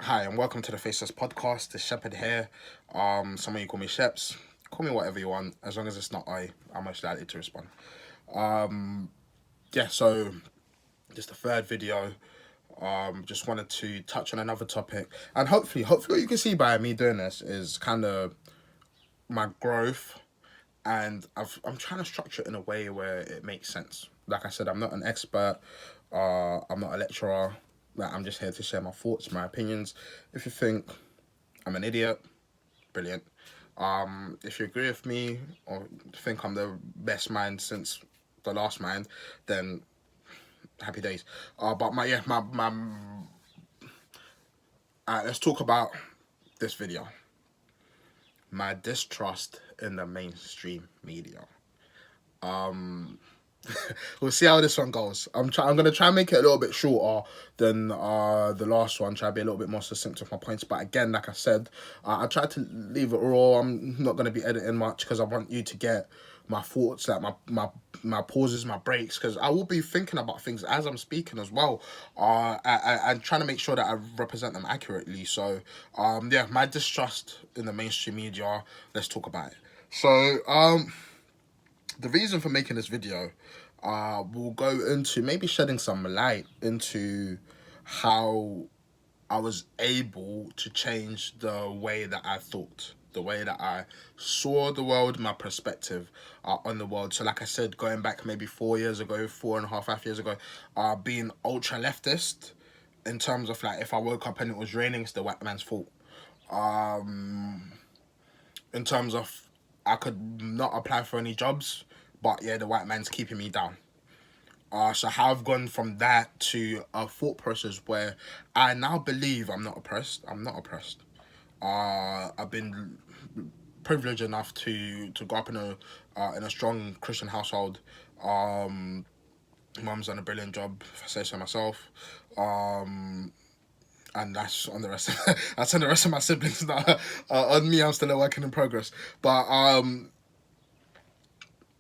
Hi, and welcome to the Faceless Podcast. The Shepherd here. Some of you call me Sheps. Call me whatever you want, as long as it's not I'm most likely to respond. Um, yeah, so just the third video. Just wanted to touch on another topic, and hopefully, what you can see by me doing this is kind of my growth, and I'm trying to structure it in a way where it makes sense. Like I said, I'm not an expert. I'm not a lecturer. Like, I'm just here to share my thoughts, my opinions. If you think I'm an idiot, brilliant. If you agree with me or think I'm the best mind since the last mind, then happy days. But let's talk about this video. My distrust in the mainstream media. Um, we'll see how this one goes. I'm gonna try and make it a little bit shorter than the last one. Try to be a little bit more succinct with my points. But again, like I said, I tried to leave it raw. I'm not gonna be editing much because I want you to get my thoughts, like my pauses, my breaks, because I will be thinking about things as I'm speaking as well. And trying to make sure that I represent them accurately. So yeah, my distrust in the mainstream media. Let's talk about it. So the reason for making this video, will go into maybe shedding some light into how I was able to change the way that I thought, the way that I saw the world, my perspective on the world. So, like I said, going back maybe 4 years ago, 4.5, 5 years ago, being ultra leftist in terms of like if I woke up and it was raining, it's the white man's fault. In terms of I could not apply for any jobs, but yeah, the white man's keeping me down. So how I've gone from that to a thought process where I now believe I'm not oppressed. I'm not oppressed. I've been privileged enough to grow up in a strong Christian household. Mum's done a brilliant job, if I say so myself. And that's on the rest. That's on the rest of my siblings. Now, on me, I'm still a working in progress. But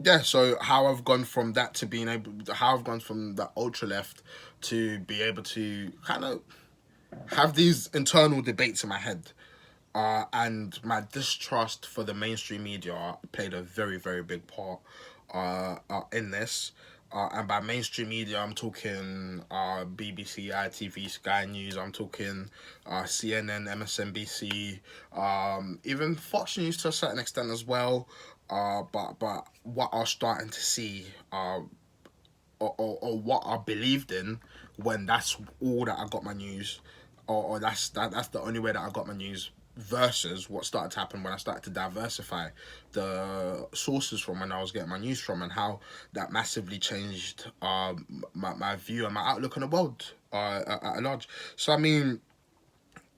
yeah, so how I've gone from that to being able, how I've gone from the ultra left to be able to kind of have these internal debates in my head. And my distrust for the mainstream media played a very, very big part in this. And by mainstream media, I'm talking BBC, ITV, Sky News. I'm talking CNN, MSNBC, even Fox News to a certain extent as well. But what I was starting to see, or what I believed in, when that's all that I got my news, or that's the only way that I got my news, versus what started to happen when I started to diversify the sources from when I was getting my news from, and how that massively changed my view and my outlook on the world at large. So I mean,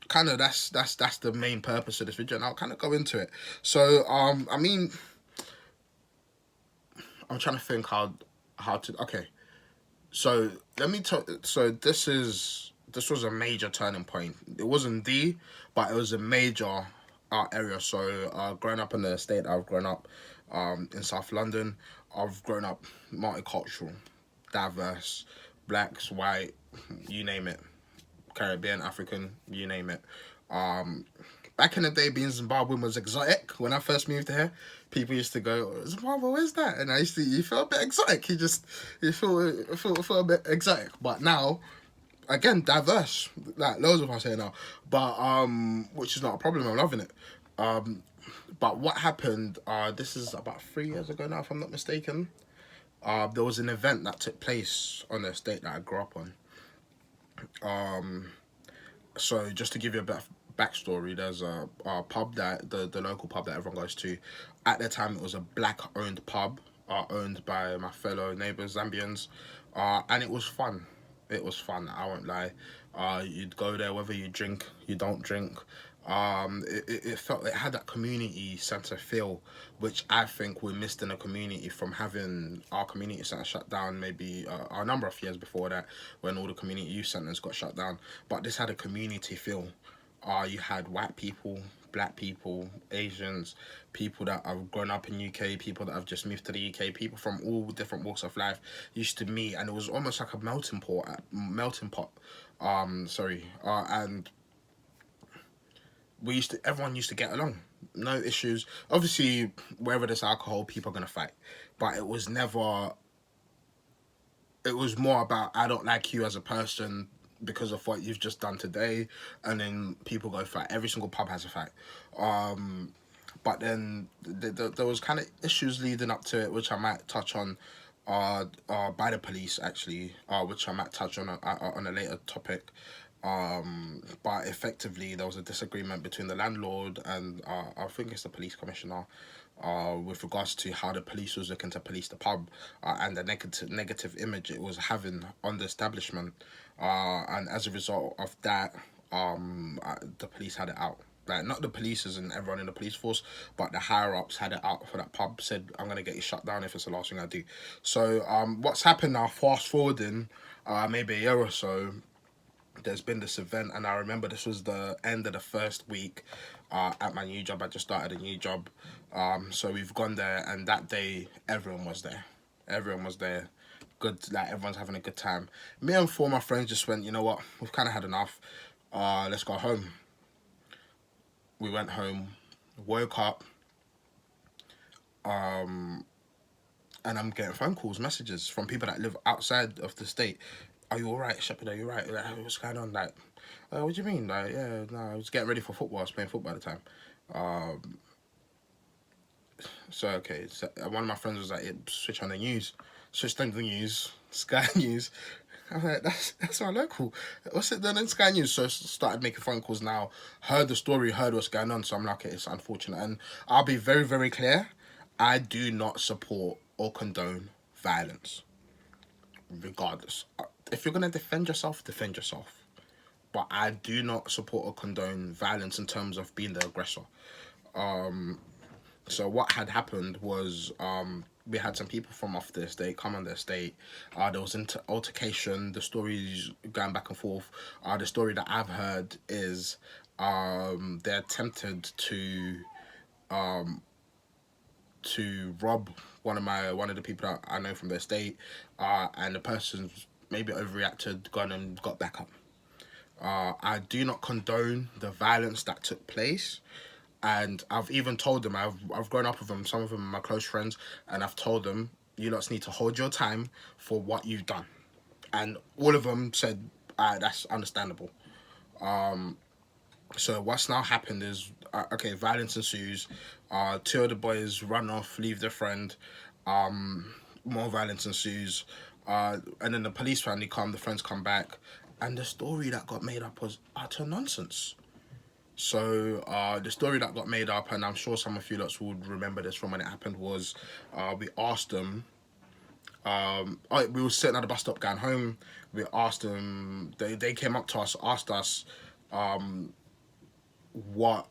kind of that's the main purpose of this video, and I'll kind of go into it. So I mean, I'm trying to think how to, okay. So let me tell. So this was a major turning point. It wasn't but it was a major area. So growing up in the state I've grown up, in South London, I've grown up multicultural, diverse, blacks, white, you name it, Caribbean, African, you name it. Um, Back in the day, being Zimbabwean was exotic. When I first moved here, people used to go, "Zimbabwe, where's that?" And I used to, you feel a bit exotic. You feel a bit exotic. But now, again, diverse. Like loads of us here now. But which is not a problem. I'm loving it. But what happened? This is about 3 years ago now, if I'm not mistaken. There was an event that took place on the estate that I grew up on. So just to give you a bit of backstory, there's a pub that the local pub that everyone goes to. At the time, it was a black-owned pub, owned by my fellow neighbours, Zambians, and it was fun. It was fun. I won't lie. You'd go there whether you drink, you don't drink. It felt, it had that community centre feel, which I think we missed in a community from having our community centre shut down maybe a number of years before that, when all the community youth centres got shut down. But this had a community feel. You had white people, black people, Asians, people that have grown up in UK, people that have just moved to the UK, people from all different walks of life used to meet, and it was almost like a melting pot. And everyone used to get along, no issues. Obviously, wherever there's alcohol, people are gonna fight, but it was never. It was more about, I don't like you as a person because of what you've just done today, and then people go fight. Every single pub has a fight. But then there was kind of issues leading up to it, which I might touch on, by the police actually, which I might touch on a later topic. But effectively, there was a disagreement between the landlord and I think it's the police commissioner, with regards to how the police was looking to police the pub, and the negative image it was having on the establishment, and as a result of that, the police had it out. Like, not the police and everyone in the police force, but the higher ups had it out for that pub. Said, "I'm gonna get you shut down if it's the last thing I do." So, what's happened now? Fast forwarding, maybe a year or so, there's been this event, and I remember this was the end of the first week, at my new job. I just started a new job, so we've gone there, and that day everyone was there. Everyone was there. Good, like everyone's having a good time. Me and four of my friends just went, you know what? We've kind of had enough. Let's go home. We went home, woke up, and I'm getting phone calls, messages from people that live outside of the state. Are you alright, Shepherd? Are you alright? Like, what's going on? Like, what do you mean? Like, yeah, no, I was getting ready for football. I was playing football at the time. So, okay, so one of my friends was like, switch on the news. Switched on the news, Sky News. I'm like, that's my local. What's it done in Sky News? So I started making phone calls now, heard the story, heard what's going on. So I'm like, it's unfortunate. And I'll be very, very clear. I do not support or condone violence, regardless. If you're going to defend yourself, defend yourself. But I do not support or condone violence in terms of being the aggressor. So what had happened was, we had some people from off the estate come on the estate. There was altercation. The stories going back and forth. The story that I've heard is, they attempted to rob one of the people that I know from the estate, and the person maybe overreacted, gone and got back up. I do not condone the violence that took place. And I've even told them, I've grown up with them, some of them are my close friends, and I've told them, you lots need to hold your time for what you've done. And all of them said, that's understandable. So what's now happened is, okay, violence ensues. Two of the boys run off, leave their friend. More violence ensues. And then the police finally come, the friends come back. And the story that got made up was utter nonsense. So the story that got made up, and I'm sure some of you lots would remember this from when it happened, was, we asked them, we were sitting at the bus stop going home. We asked them, they came up to us, asked us, where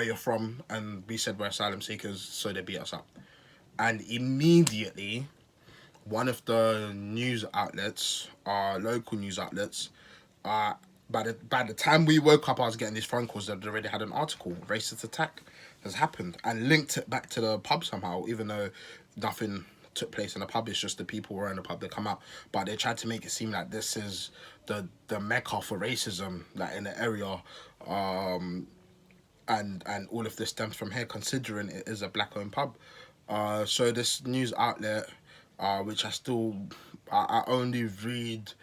you're from, and we said we're asylum seekers, so they beat us up. And immediately, one of the news outlets, local news outlets, by the time we woke up, I was getting these phone calls that already had an article, racist attack has happened, and linked it back to the pub somehow, even though nothing took place in the pub. It's just the people who were in the pub that come out, but they tried to make it seem like this is the mecca for racism, like in the area, and all of this stems from here, considering it is a black-owned pub. So this news outlet, which I only read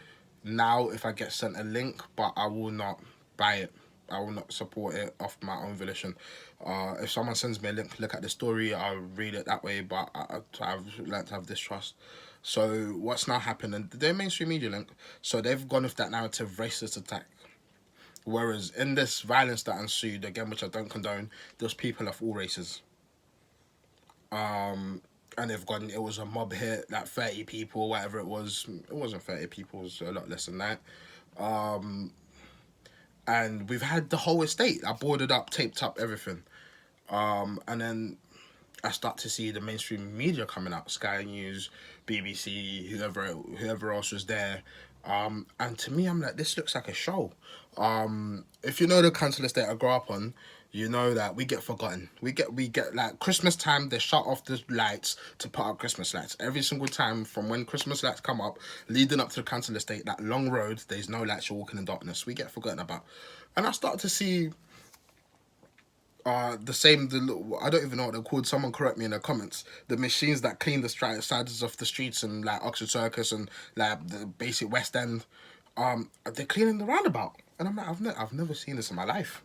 now if I get sent a link, but I will not buy it. I will not support it off my own volition. If someone sends me a link, look at the story, I'll read it that way, but I've learned to have distrust. So what's now happened, and they're mainstream media link, so they've gone with that narrative, racist attack. Whereas in this violence that ensued, again, which I don't condone, there's people of all races. And they've gone, it was a mob hit, like 30 people, whatever it was. It wasn't 30 people, it was a lot less than that. And we've had the whole estate. I boarded up, taped up, everything. And then I start to see the mainstream media coming out, Sky News, BBC, whoever else was there. And to me, I'm like, this looks like a show. If you know the council estate I grew up on, you know that we get forgotten. We get like Christmas time, they shut off the lights to put up Christmas lights. Every single time from when Christmas lights come up, leading up to the council estate, that long road, there's no lights, you're walking in darkness. We get forgotten about. And I start to see the same, I don't even know what they're called. Someone correct me in the comments. The machines that clean the sides of the streets and like Oxford Circus and like the basic West End, they're cleaning the roundabout. And I'm like, I've never seen this in my life.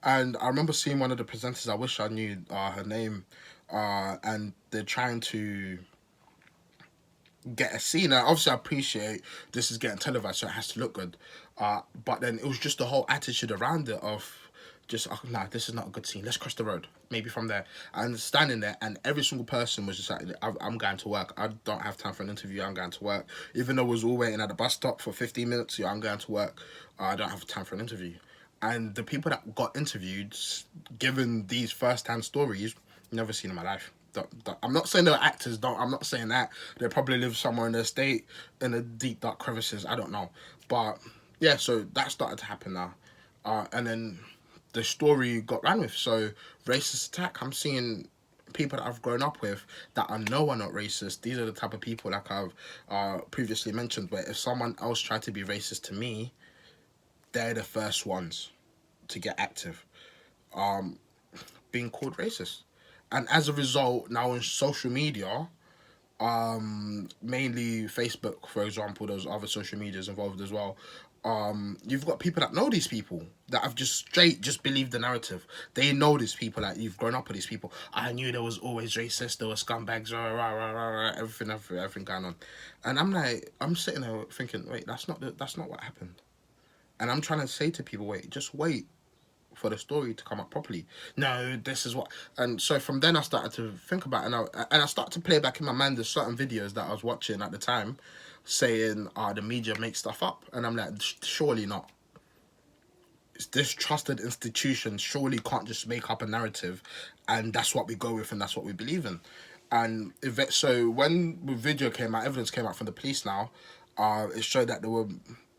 And I remember seeing one of the presenters. I wish I knew her name. And they're trying to get a scene. And obviously, I appreciate this is getting televised, so it has to look good. But then it was just the whole attitude around it of just, oh, nah, this is not a good scene. Let's cross the road. Maybe from there. And standing there, and every single person was just like, I'm going to work. I don't have time for an interview. I'm going to work. Even though we was all waiting at the bus stop for 15 minutes, yeah, I'm going to work. I don't have time for an interview. And the people that got interviewed, given these first-hand stories, never seen in my life. I'm not saying they're actors. I'm not saying that. They probably live somewhere in the state, in the deep dark crevices. I don't know, but yeah. So that started to happen now, and then the story got ran with. So racist attack. I'm seeing people that I've grown up with that I know are not racist. These are the type of people like I've previously mentioned. Where if someone else tried to be racist to me, they're the first ones to get active, being called racist. And as a result, now on social media, mainly Facebook, for example, there's other social medias involved as well. You've got people that know these people that have just straight just believed the narrative. They know these people, like you've grown up with these people. I knew there was always racist, there were scumbags, everything going on. And I'm sitting there thinking, wait, that's not what happened. And I'm trying to say to people, wait, just wait for the story to come up properly. No, this is what. And so from then I started to think about it, and I started to play back in my mind the certain videos that I was watching at the time, saying, the media makes stuff up. And I'm like, surely not. This trusted institution surely can't just make up a narrative, and that's what we go with and that's what we believe in. And so when the video came out, evidence came out from the police now, it showed that there were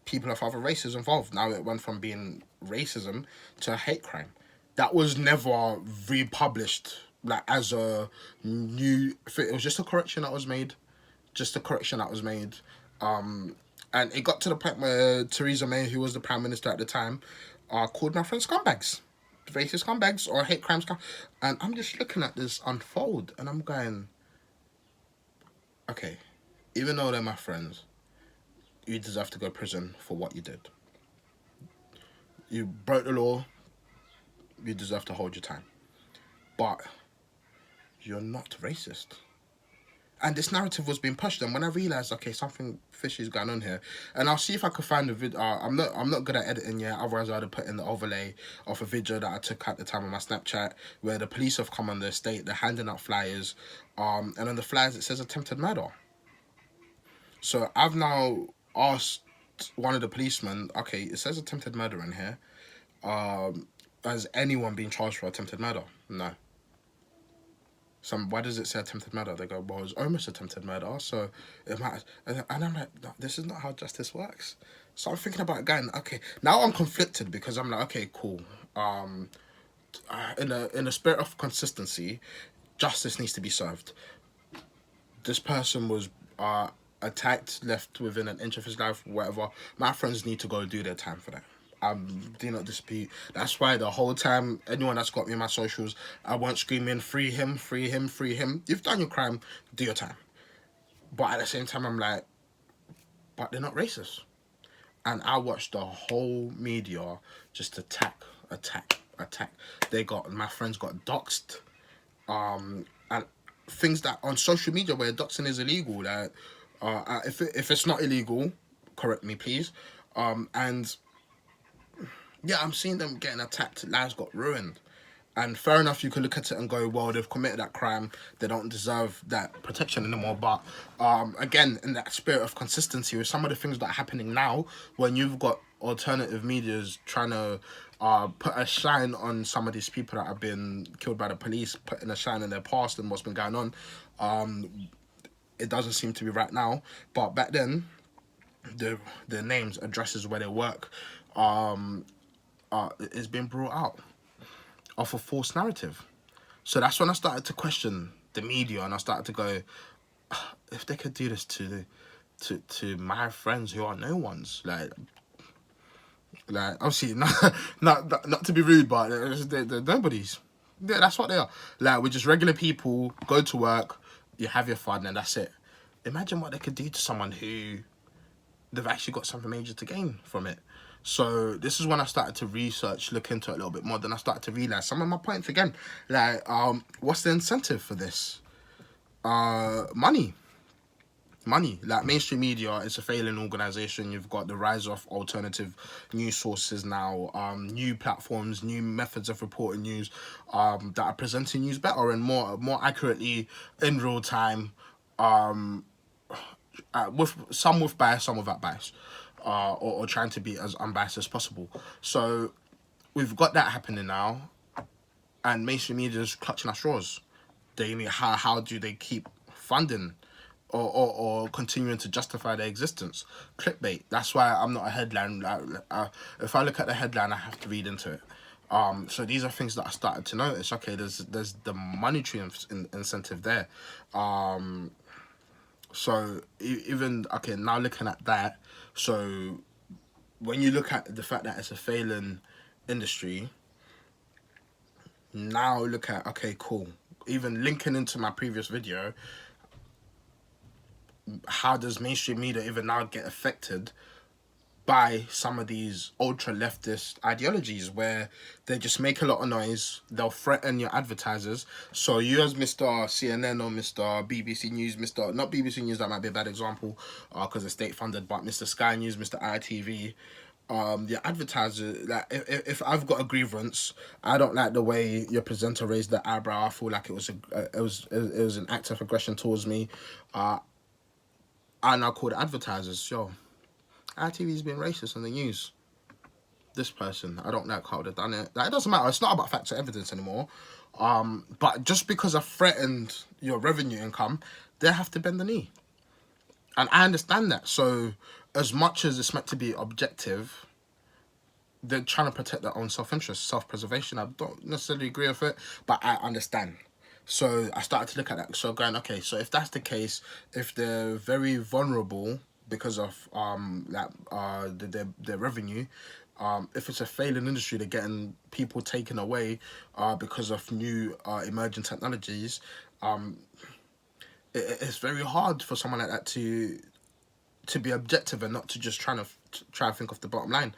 people of other races involved. Now it went from being racism to a hate crime. That was never republished like as a new thing. It was just a correction that was made. Just a correction that was made. And it got to the point where Theresa May, who was the Prime Minister at the time, called my friends scumbags. Racist scumbags or hate crime scumbags. And I'm just looking at this unfold and I'm going, okay, even though they're my friends, you deserve to go to prison for what you did. You broke the law, you deserve to hold your time. But you're not racist. And this narrative was being pushed, and when I realised, okay, something fishy is going on here, and I'll see if I can find a video. I'm not good at editing yet. Otherwise, I'd have put in the overlay of a video that I took at the time on my Snapchat, where the police have come on the estate. They're handing out flyers, and on the flyers it says attempted murder. So I've now asked one of the policemen, okay, it says attempted murder in here. Has anyone been charged for attempted murder? No. Why does it say attempted murder? They go, well, it's almost attempted murder, so it might. And I'm like, no, this is not how justice works. So I'm thinking about going, okay, now I'm conflicted because I'm like, okay, cool. In a spirit of consistency, justice needs to be served. This person was attacked, left within an inch of his life, whatever. My friends need to go do their time for that. I do not dispute. That's why the whole time, anyone that's got me in my socials, I weren't screaming, free him, free him, free him. You've done your crime, do your time. But at the same time, I'm like, but they're not racist. And I watched the whole media just attack. My friends got doxxed. And things that on social media where doxing is illegal, that if it's not illegal, correct me please. And yeah, I'm seeing them getting attacked. Lives got ruined. And fair enough, you could look at it and go, well, they've committed that crime. They don't deserve that protection anymore. But again, in that spirit of consistency with some of the things that are happening now, when you've got alternative medias trying to put a shine on some of these people that have been killed by the police, putting a shine in their past and what's been going on, it doesn't seem to be right now. But back then, the names, addresses, where they work, is being brought out off a false narrative. So that's when I started to question the media, and I started to go, if they could do this to my friends who are no ones, like obviously not to be rude, but they're nobodies. Yeah, that's what they are. Like, we're just regular people, go to work, you have your fun, and that's it. Imagine what they could do to someone who they've actually got something major to gain from it. So this is when I started to research, look into it a little bit more. Then I started to realize some of my points again. Like, what's the incentive for this? Money. Like, mainstream media is a failing organization. You've got the rise of alternative news sources now, new platforms, new methods of reporting news, that are presenting news better and more accurately in real time, with bias, some without bias, or trying to be as unbiased as possible. So we've got that happening now, and mainstream media is clutching at straws. They need, how do they keep funding or continuing to justify their existence? Clickbait. That's why I'm not a headline. If I look at the headline, I have to read into it. So these are things that I started to notice. Okay, there's the monetary incentive there. So even, okay, now looking at that, so when you look at the fact that it's a failing industry, now look at, okay, cool. Even linking into my previous video, how does mainstream media even now get affected by some of these ultra leftist ideologies where they just make a lot of noise, they'll threaten your advertisers. So you, as Mr. CNN or Mr. BBC News, not BBC News, that might be a bad example because it's state funded, but Mr. Sky News, Mr. ITV, your advertiser, like, if I've got a grievance, I don't like the way your presenter raised the eyebrow, I feel like it was an act of aggression towards me, I now call the advertisers, yo, ITV's been racist on the news. This person, I don't like how they've done it. Like, it doesn't matter. It's not about facts or evidence anymore. But just because I threatened your revenue income, they have to bend the knee. And I understand that. So as much as it's meant to be objective, they're trying to protect their own self-interest, self-preservation. I don't necessarily agree with it, but I understand. So I started to look at that. So going, okay, so if that's the case, if they're very vulnerable because of their revenue, if it's a failing industry, they're getting people taken away because of new emerging technologies, it's very hard for someone like that to be objective and not to just try to think of the bottom line.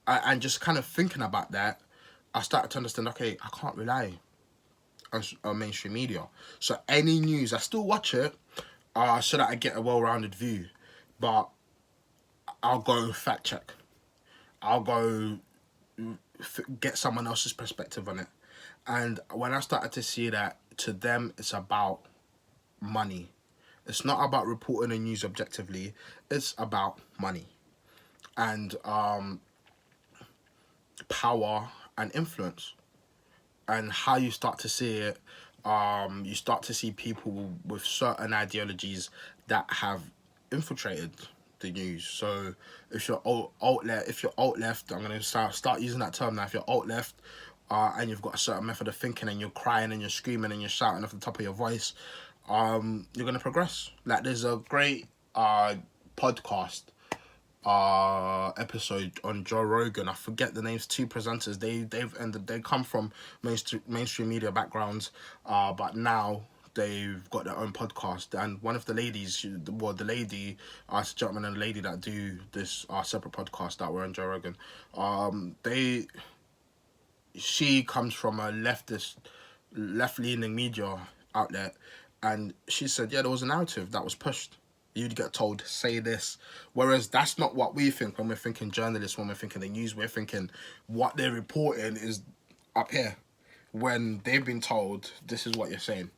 And just kind of thinking about that, I started to understand, okay, I can't rely on mainstream media. So any news, I still watch it so that I get a well-rounded view. But I'll go fact check. I'll go get someone else's perspective on it. And when I started to see that, to them, it's about money. It's not about reporting the news objectively. It's about money and power and influence. And how you start to see it, you start to see people with certain ideologies that have infiltrated the news. So if you're alt left, I'm gonna start using that term now. If you're alt left, and you've got a certain method of thinking, and you're crying and you're screaming and you're shouting off the top of your voice, you're gonna progress. Like, there's a great podcast episode on Joe Rogan. I forget the names. Two presenters. They come from mainstream media backgrounds, but now they've got their own podcast. And one of the ladies, the lady, it's a gentleman and a lady that do this separate podcast that were on Joe Rogan. She comes from a left-leaning media outlet, and she said, yeah, there was a narrative that was pushed. You'd get told, say this. Whereas that's not what we think when we're thinking journalists, when we're thinking the news. We're thinking what they're reporting is up here, when they've been told, this is what you're saying.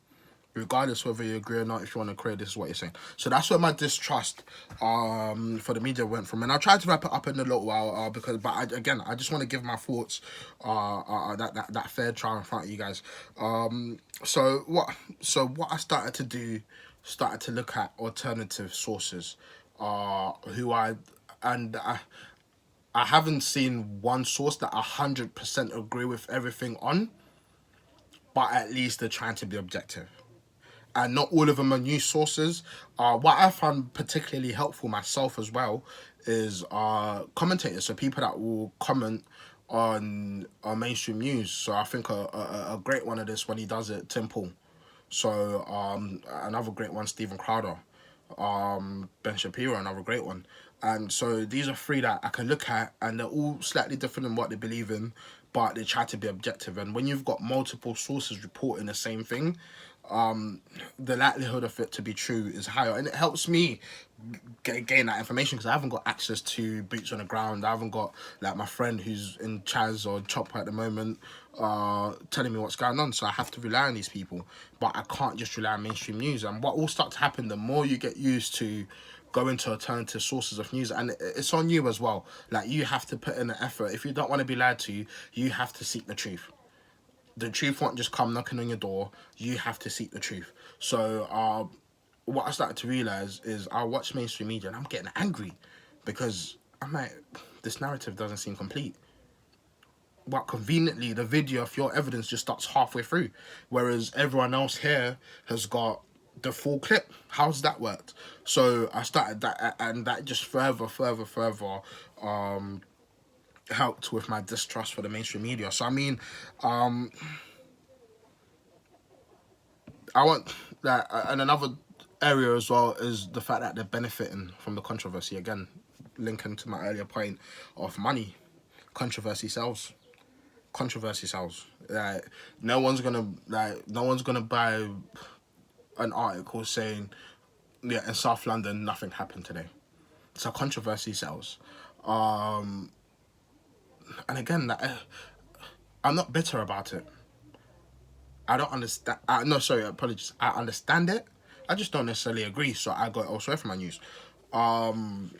Regardless whether you agree or not, if you want to create, this is what you're saying. So that's where my distrust for the media went from. And I'll try to wrap it up in a little while I just want to give my thoughts that fair trial in front of you guys. So what I started to do, started to look at alternative sources I haven't seen one source that 100% agree with everything on, but at least they're trying to be objective. And not all of them are news sources. What I found particularly helpful myself as well is commentators. So people that will comment on mainstream news. So I think a great one of this when he does it, Tim Pool. So another great one, Stephen Crowder, Ben Shapiro, another great one. And so these are three that I can look at, and they're all slightly different in what they believe in, but they try to be objective. And when you've got multiple sources reporting the same thing, the likelihood of it to be true is higher, and it helps me gain that information because I haven't got access to boots on the ground. I haven't got like my friend who's in Chaz or Chopper at the moment telling me what's going on, so I have to rely on these people. But I can't just rely on mainstream news. And what will start to happen, the more you get used to going to alternative sources of news, and it's on you as well, like you have to put in the effort. If you don't want to be lied to, you have to seek the truth. The truth won't just come knocking on your door. You have to seek the truth. So what I started to realize is I watch mainstream media and I'm getting angry because I'm like, this narrative doesn't seem complete. But conveniently, the video of your evidence just starts halfway through, whereas everyone else here has got the full clip. How's that worked? So I started that, and that just further helped with my distrust for the mainstream media. So I mean, I want that, and another area as well is the fact that they're benefiting from the controversy. Again, linking to my earlier point of money, controversy sells. Controversy sells. Like no one's gonna buy an article saying, yeah, in South London nothing happened today. So controversy sells. And again, I'm not bitter about it. I don't understand. No, sorry, apologies. I understand it. I just don't necessarily agree. So I go elsewhere for my news. And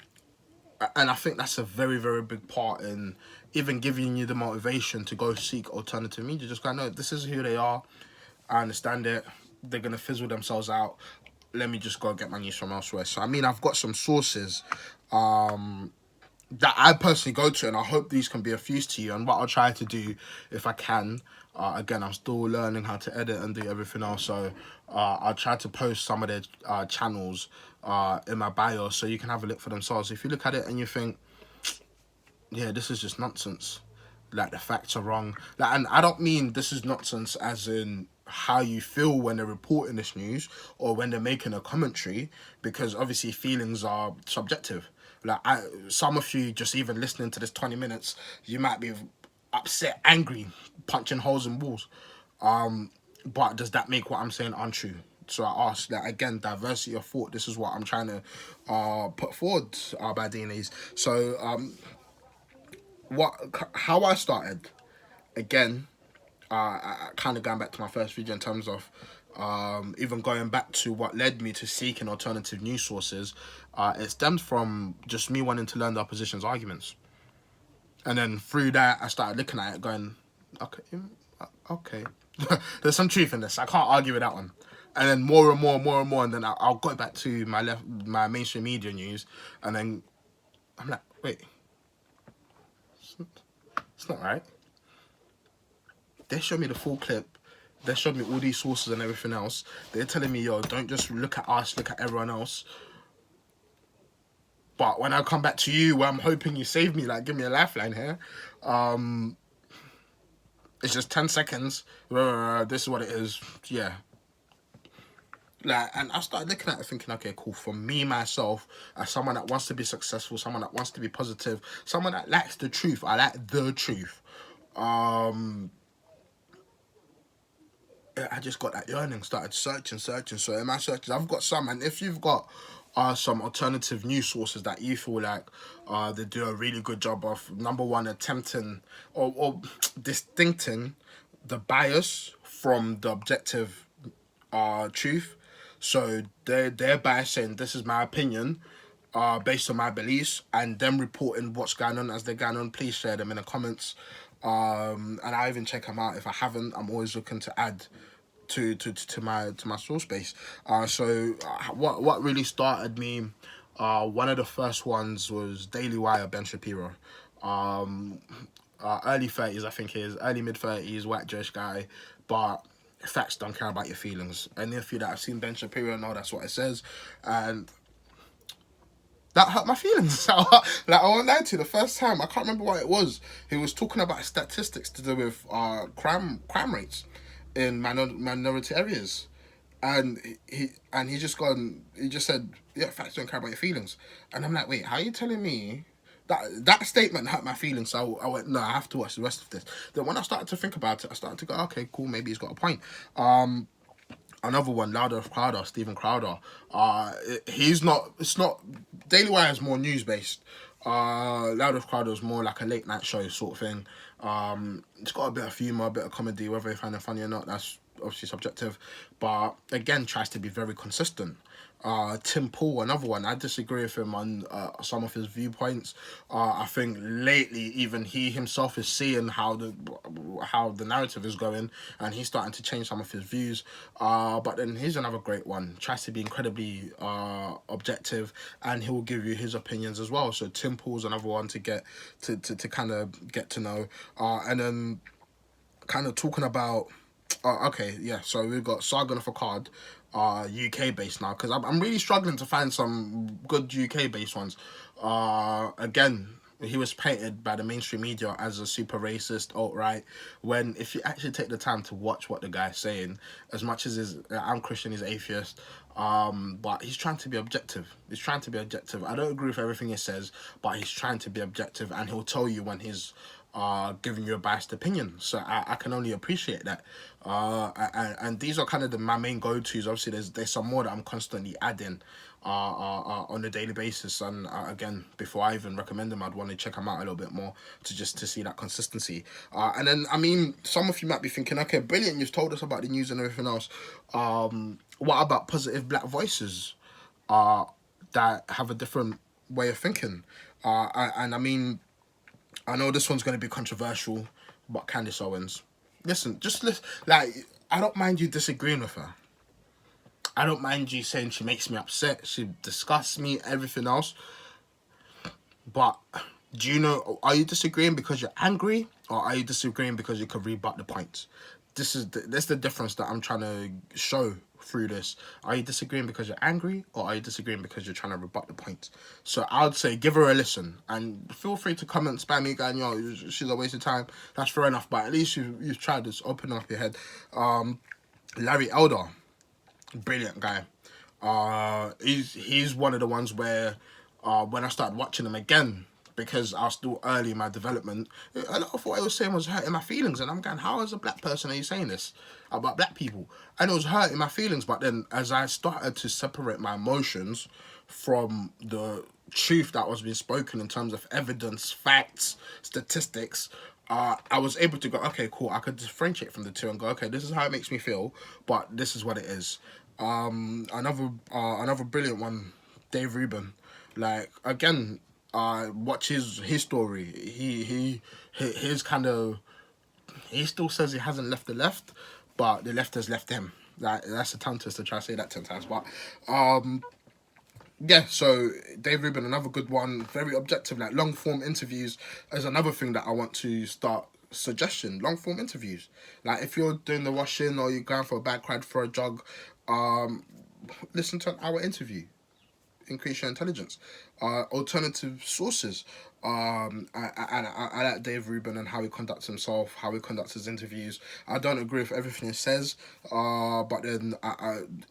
I think that's a very, very big part in even giving you the motivation to go seek alternative media. Just go, no, this is who they are. I understand it. They're going to fizzle themselves out. Let me just go get my news from elsewhere. So, I mean, I've got some sources that I personally go to, and I hope these can be of use to you. And what I'll try to do, if I can, again, I'm still learning how to edit and do everything else, so I'll try to post some of their channels in my bio so you can have a look for themselves. If you look at it and you think, yeah, this is just nonsense, like the facts are wrong, like, and I don't mean this is nonsense as in how you feel when they're reporting this news or when they're making a commentary, because obviously feelings are subjective. Like some of you just even listening to this 20 minutes, you might be upset, angry, punching holes in walls. But does that make what I'm saying untrue? So I ask that again, diversity of thought. This is what I'm trying to put forward by doing these. So how I started, again, kind of going back to my first video in terms of even going back to what led me to seeking alternative news sources, it stemmed from just me wanting to learn the opposition's arguments. And then through that, I started looking at it going, okay, okay. There's some truth in this. I can't argue with that one. And then more and more, and then I'll go back to my mainstream media news, and then I'm like, wait, it's not right. They showed me the full clip. They showed me all these sources and everything else. They're telling me, yo, don't just look at us, look at everyone else. But when I come back to you, where I'm hoping you save me, like give me a lifeline here, it's just 10 seconds. This is what it is. Yeah. Like, and I started looking at it thinking, okay, cool. For me, myself, as someone that wants to be successful, someone that wants to be positive, someone that likes the truth, I like the truth. I just got that yearning, started searching. So in my searches, I've got some, and if you've got some alternative news sources that you feel like they do a really good job of, number one, attempting or distincting the bias from the objective truth. So they're biased saying this is my opinion based on my beliefs, and them reporting what's going on as they're going on. Please share them in the comments. And I even check them out. If I haven't, I'm always looking to add to my source base. What really started me, one of the first ones was Daily Wire, Ben Shapiro. Early 30s, I think he is, early mid 30s, white Jewish guy, but facts don't care about your feelings. And if you that have seen Ben Shapiro know that's what it says. And that hurt my feelings. Like, I won't lie to you, the first time, I can't remember what it was. He was talking about statistics to do with crime rates in minority areas, and he just said, yeah, facts don't care about your feelings, and I'm like, wait, how are you telling me? That statement hurt my feelings, so I went, no, I have to watch the rest of this. Then when I started to think about it, I started to go, okay, cool, maybe he's got a point. Another one, Stephen Crowder. He's not. It's not. Daily Wire is more news based. Louder Crowder is more like a late night show sort of thing. It's got a bit of humor, a bit of comedy. Whether you find it funny or not, that's obviously subjective. But again, tries to be very consistent. Tim Pool, another one. I disagree with him on some of his viewpoints. I think lately, even he himself is seeing how the narrative is going, and he's starting to change some of his views. But then here's another great one. Tries to be incredibly objective, and he will give you his opinions as well. So Tim Pool's another one to get to kind of get to know. And then kind of talking about. Okay, yeah. So we've got Saagar and Akkad, UK based now, because I'm really struggling to find some good UK based ones. Again, he was painted by the mainstream media as a super racist alt-right, when if you actually take the time to watch what the guy's saying, as much as I'm Christian, he's atheist, but he's trying to be objective. I don't agree with everything he says, but he's trying to be objective, and he'll tell you when he's giving you a biased opinion. So I can only appreciate that. And these are kind of my main go-tos. Obviously, there's some more that I'm constantly adding on a daily basis. And again, before I even recommend them, I'd want to check them out a little bit more to see that consistency. And then, I mean, some of you might be thinking, okay, brilliant, you've told us about the news and everything else. What about positive black voices that have a different way of thinking? And I mean, I know this one's going to be controversial, but Candace Owens. Listen, just listen. Like, I don't mind you disagreeing with her. I don't mind you saying she makes me upset, she disgusts me, everything else. But do you know, are you disagreeing because you're angry, or are you disagreeing because you can rebut the points? That's the difference that I'm trying to show through this. Are you disagreeing because you're angry, or are you disagreeing because you're trying to rebut the points? So I would say give her a listen, and feel free to comment, spam me, going, yo, she's a waste of time. That's fair enough, but at least you've tried this, open up your head. Larry Elder, brilliant guy. He's one of the ones where when I started watching him again, because I was still early in my development, a lot of what I was saying was hurting my feelings, and I'm going, how as a black person are you saying this about black people? And it was hurting my feelings. But then as I started to separate my emotions from the truth that was being spoken in terms of evidence, facts, statistics, I was able to go, okay, cool, I could differentiate from the two and go, okay, this is how it makes me feel, but this is what it is. Another brilliant one, Dave Rubin. Like, again, watch his story. His kind of, he still says he hasn't left the left, but the left has left him. Like, that's a tongue twister to try to say that 10 times. But yeah, so Dave Rubin, another good one, very objective. Like, long form interviews is another thing that I want to start suggestion. Long form interviews, like if you're doing the washing or you're going for a bike ride for a jog, listen to an hour interview, increase your intelligence. Alternative sources. I like Dave Rubin and how he conducts himself, how he conducts his interviews. I don't agree with everything he says, but then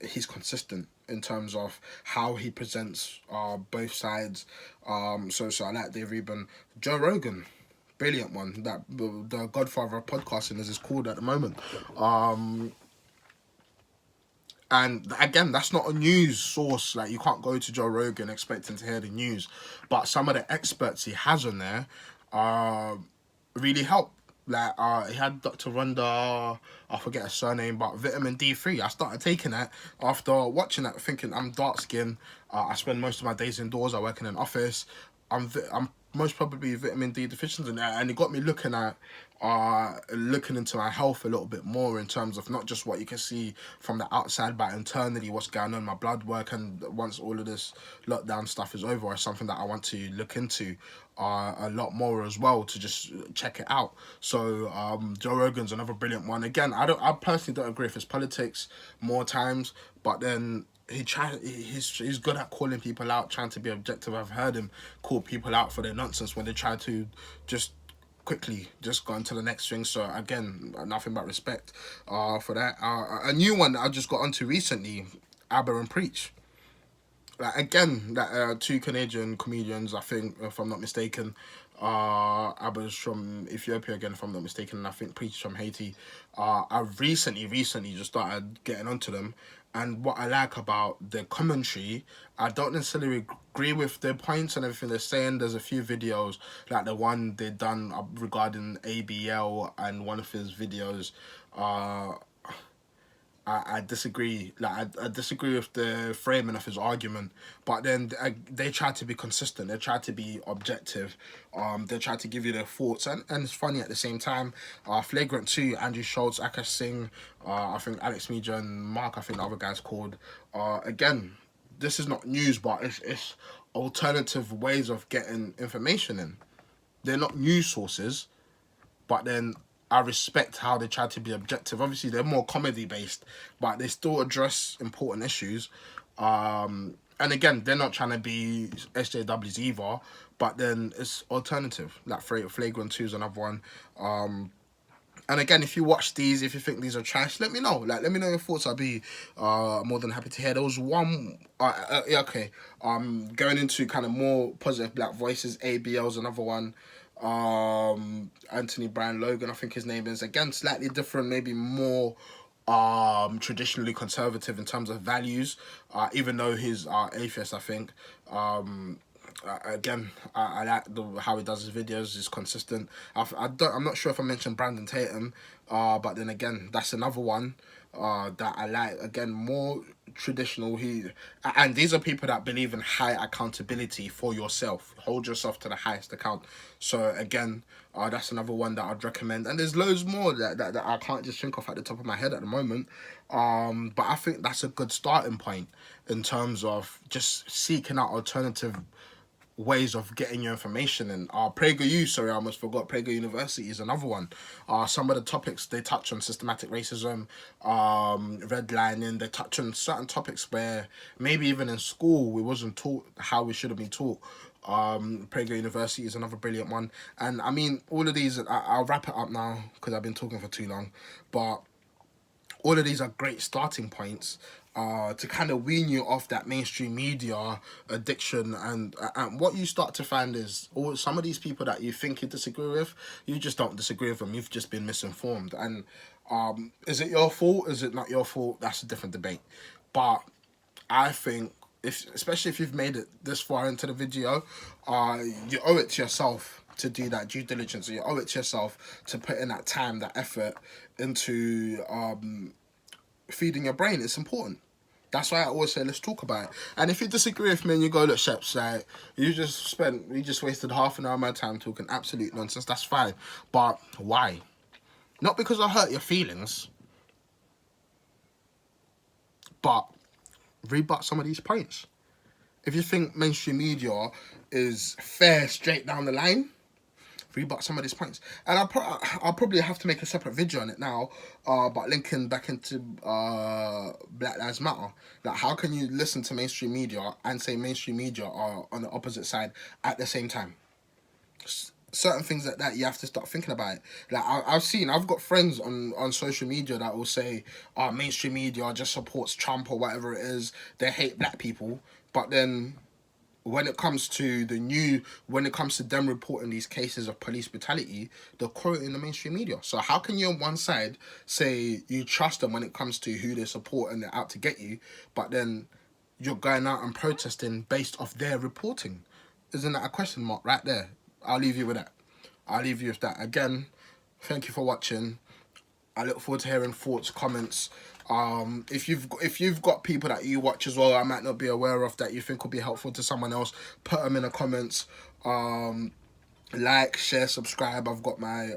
he's consistent in terms of how he presents both sides. So I like Dave Rubin. Joe Rogan, brilliant one. That the Godfather of podcasting, as it's called at the moment. And again, that's not a news source. Like, you can't go to Joe Rogan expecting to hear the news. But some of the experts he has on there really help. Like, he had Dr. Rhonda, I forget her surname, but vitamin D3. I started taking that after watching that, thinking I'm dark skinned. I spend most of my days indoors. I work in an office. I'm most probably vitamin D deficient in that, and it got me looking into my health a little bit more in terms of not just what you can see from the outside, but internally what's going on in my blood work. And once all of this lockdown stuff is over, it's something that I want to look into a lot more as well, to just check it out. So Joe Rogan's another brilliant one. Again, I personally don't agree with his politics more times, but then he's good at calling people out, trying to be objective. I've heard him call people out for their nonsense when they try to just quickly just go into the next thing. So again, nothing but respect for that. A new one that I just got onto recently, Aber and Preach. Like again, that two Canadian comedians, I think, if I'm not mistaken. Abba's from Ethiopia again, if I'm not mistaken, and I think Preach from Haiti. I've recently just started getting onto them, and what I like about their commentary, I don't necessarily agree with their points and everything they're saying. There's a few videos like the one they done regarding ABL, and one of his videos, I disagree. Like I disagree with the framing of his argument, but then they try to be consistent. They try to be objective. They try to give you their thoughts, and it's funny at the same time. Flagrant 2, Andrew Schultz, Akash Singh, I think Alex Meja and Mark, I think the other guy's called. Again, this is not news, but it's alternative ways of getting information in. They're not news sources, but then I respect how they try to be objective. Obviously, they're more comedy based, but they still address important issues. And again, they're not trying to be SJWs either, but then it's alternative. Like Flagrant 2 is another one. And again, if you watch these, if you think these are trash, let me know. Like, let me know your thoughts. I'll be more than happy to hear. There was one, yeah, okay. Going into kind of more positive black voices. ABL's another one. Anthony Bryan Logan, I think his name is. Again, slightly different, maybe more traditionally conservative in terms of values. Even though he's atheist, I think. Again, I like how he does his videos. He's consistent. I'm not sure if I mentioned Brandon Tatum, but then again, that's another one that I like. Again, more traditional. And these are people that believe in high accountability for yourself. Hold yourself to the highest account. So again, that's another one that I'd recommend. And there's loads more that I can't just think of at the top of my head at the moment. But I think that's a good starting point in terms of just seeking out alternative ways of getting your information. And PragerU, sorry, I almost forgot, Prager University is another one. Some of the topics they touch on: systematic racism, redlining. They touch on certain topics where maybe even in school we wasn't taught how we should have been taught. Prager University is another brilliant one. And I mean, all of these, I'll wrap it up now because I've been talking for too long, but all of these are great starting points to kind of wean you off that mainstream media addiction. And what you start to find is some of these people that you think you disagree with, you just don't disagree with them. You've just been misinformed. And is it your fault? Is it not your fault? That's a different debate. But I think, especially if you've made it this far into the video, you owe it to yourself to do that due diligence. You owe it to yourself to put in that time, that effort into feeding your brain. It's important. That's why I always say, let's talk about it. And if you disagree with me and you go, look, Sheps, like, you just wasted half an hour of my time talking absolute nonsense, that's fine. But why? Not because I hurt your feelings, but rebut some of these points. If you think mainstream media is fair straight down the line, rebut some of these points. And I'll probably have to make a separate video on it now, but linking back into Black Lives Matter. Like, how can you listen to mainstream media and say mainstream media are on the opposite side at the same time? Certain things like that, you have to start thinking about it. Like, I've got friends on social media that will say, mainstream media just supports Trump or whatever it is. They hate black people. But then when it comes to them reporting these cases of police brutality, they're quoting the mainstream media. So how can you on one side say you trust them when it comes to who they support and they're out to get you, but then you're going out and protesting based off their reporting? Isn't that a question mark right there? I'll leave you with that. I'll leave you with that. Again, thank you for watching. I look forward to hearing thoughts, comments. If you've got people that you watch as well, I might not be aware of, that you think will be helpful to someone else, put them in the comments. Like, share, subscribe. I've got my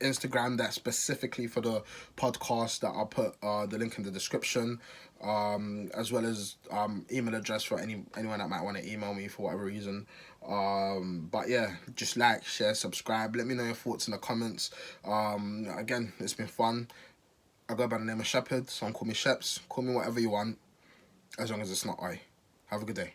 Instagram that's specifically for the podcast that I'll put the link in the description, as well as email address for anyone that might want to email me for whatever reason. But yeah, just like, share, subscribe. Let me know your thoughts in the comments. Again, it's been fun. I go by the name of Shepherd. Some call me Sheps. Call me whatever you want. as long as it's not I. Have a good day.